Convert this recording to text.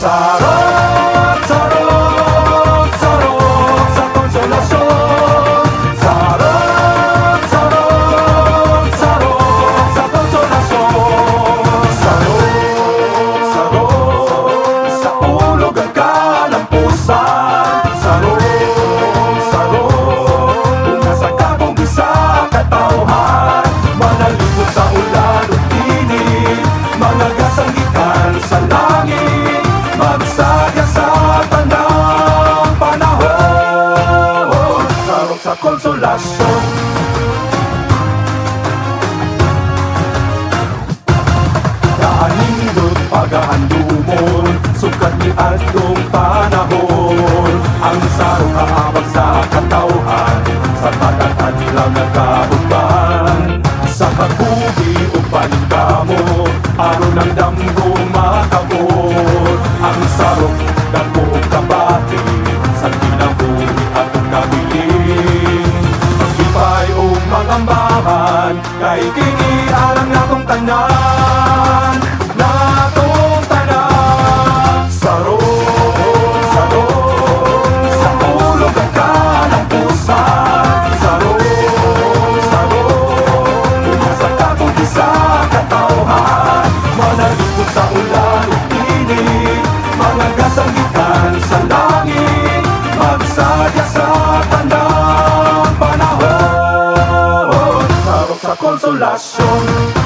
Sarap, sarap, sarap sa konsolasyon. Sarap, sarap, sarap sa konsolasyon. Sarap, sarap sa ulog at kalampusan. Sarap, sarap kung nasa kabong isa katauhan. Manalipot sa ulan o init, mga gasanggitan sa langit, magsaya sa tandang panahon. Sarap sa konsolasyon. Kaanindot pagahandumon, sukat ni atong panahon. Ang sarong kaabag sa katauhan, sa pagkatan lang nagkabuban. Sa kabuhi o paningkamo, aron ang damgo makabot. Ang sarong dako o kabati, sa kinabuhi atong kabilin. Magsipay o mangambahan, kay kini alang natong tanan. Natong tanan. Sarong, sarong sa ulog at kalampusan. Sarong, sarong sa kabog sa katauhan. Manalipot sa ulan o init, mga gasanggitan sa langit, magsadya sa tandang panahon. Sarap sa konsolasyon.